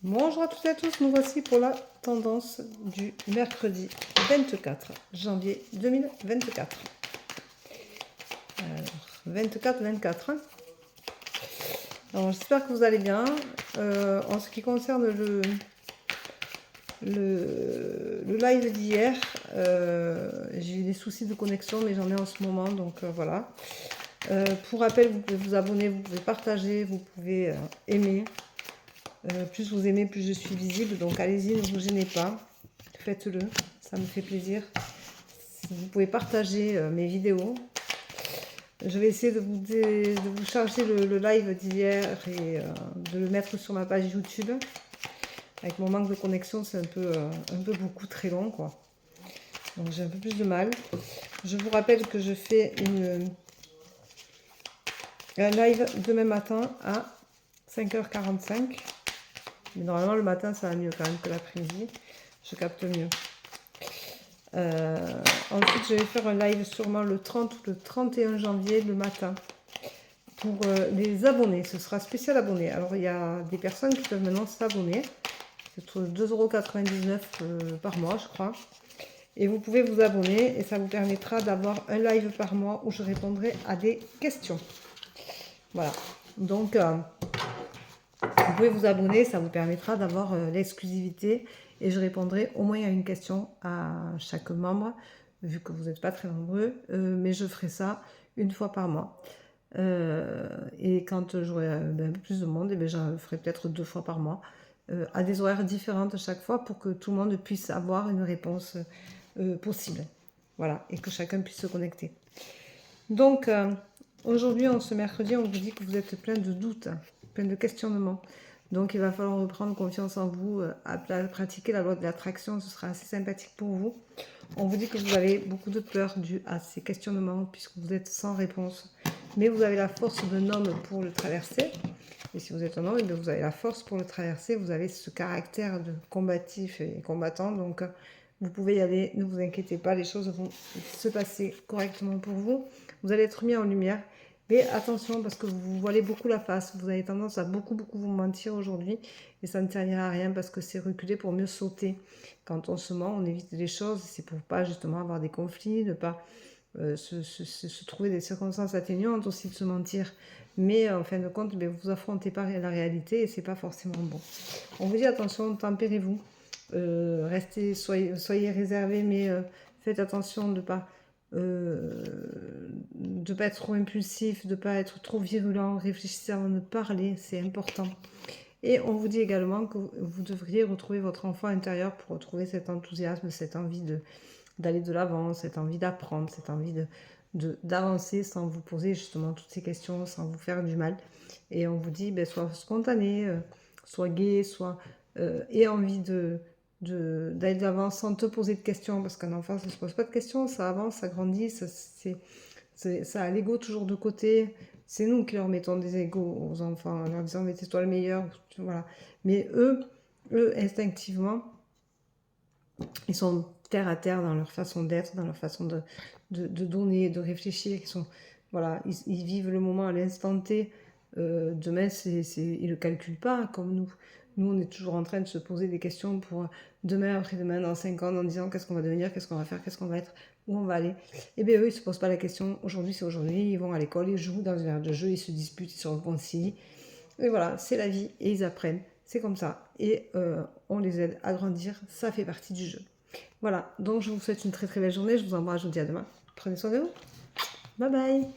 Bonjour à toutes et à tous, nous voici pour la tendance du mercredi 24 janvier 2024. Alors, 24. Alors, j'espère que vous allez bien. En ce qui concerne le live d'hier, j'ai eu des soucis de connexion, mais j'en ai en ce moment, donc voilà. Pour rappel, vous pouvez vous abonner, vous pouvez partager, vous pouvez aimer. Plus vous aimez, plus je suis visible. Donc allez-y, ne vous gênez pas. Faites-le, ça me fait plaisir. Vous pouvez partager mes vidéos. Je vais essayer de vous charger le live d'hier et de le mettre sur ma page YouTube. Avec mon manque de connexion, c'est un peu beaucoup, très long, quoi. Donc j'ai un peu plus de mal. Je vous rappelle que je fais un live demain matin à 5h45. Mais normalement, le matin, ça va mieux quand même que l'après-midi. Je capte mieux. Ensuite, je vais faire un live sûrement le 30 ou le 31 janvier, le matin. Pour les abonnés. Ce sera spécial abonné. Alors, il y a des personnes qui peuvent maintenant s'abonner. C'est 2,99 € par mois, je crois. Et vous pouvez vous abonner. Et ça vous permettra d'avoir un live par mois où je répondrai à des questions. Voilà. Donc... vous pouvez vous abonner, ça vous permettra d'avoir l'exclusivité et je répondrai au moins à une question à chaque membre, vu que vous n'êtes pas très nombreux, mais je ferai ça une fois par mois. Et quand j'aurai un peu plus de monde, je ferai peut-être 2 fois par mois, à des horaires différents à chaque fois pour que tout le monde puisse avoir une réponse possible. Voilà, et que chacun puisse se connecter. Donc, aujourd'hui, ce mercredi, on vous dit que vous êtes plein de doutes, plein de questionnements. Donc, il va falloir reprendre confiance en vous, à pratiquer la loi de l'attraction. Ce sera assez sympathique pour vous. On vous dit que vous avez beaucoup de peur due à ces questionnements, puisque vous êtes sans réponse. Mais vous avez la force d'un homme pour le traverser. Et si vous êtes un homme, vous avez la force pour le traverser. Vous avez ce caractère de combatif et combattant. Donc, vous pouvez y aller. Ne vous inquiétez pas. Les choses vont se passer correctement pour vous. Vous allez être mis en lumière. Mais attention, parce que vous voilez beaucoup la face. Vous avez tendance à beaucoup vous mentir aujourd'hui. Et ça ne servira à rien parce que c'est reculer pour mieux sauter. Quand on se ment, on évite les choses. C'est pour pas justement avoir des conflits, ne pas se trouver des circonstances atténuantes aussi de se mentir. Mais en fin de compte, vous affrontez pas la réalité et c'est pas forcément bon. On vous dit attention, tempérez-vous. Restez, soyez réservés, mais faites attention de pas être trop impulsif, de ne pas être trop virulent, réfléchissez avant de parler, c'est important. Et on vous dit également que vous devriez retrouver votre enfant intérieur pour retrouver cet enthousiasme, cette envie d'aller de l'avant, cette envie d'apprendre, cette envie d'avancer sans vous poser justement toutes ces questions, sans vous faire du mal. Et on vous dit, sois spontané, sois gai, aie envie d'aller de l'avant sans te poser de questions, parce qu'un enfant, ça ne se pose pas de questions, ça avance, ça grandit, ça a l'ego toujours de côté. C'est nous qui leur mettons des égos aux enfants, en leur disant, mais c'est toi le meilleur, voilà. Mais eux, instinctivement, ils sont terre à terre dans leur façon d'être, dans leur façon de donner, de réfléchir. Voilà, ils vivent le moment à l'instant T. Demain, ils ne le calculent pas comme nous. Nous, on est toujours en train de se poser des questions pour demain, après-demain, dans 5 ans, en disant qu'est-ce qu'on va devenir, qu'est-ce qu'on va faire, qu'est-ce qu'on va être, où on va aller. Et bien, eux, ils ne se posent pas la question. Aujourd'hui, c'est aujourd'hui. Ils vont à l'école, ils jouent dans une aire de jeu, ils se disputent, ils se réconcilient. Et voilà, c'est la vie et ils apprennent. C'est comme ça. Et on les aide à grandir. Ça fait partie du jeu. Voilà. Donc, je vous souhaite une très très belle journée. Je vous embrasse. Je vous dis à demain. Prenez soin de vous. Bye bye.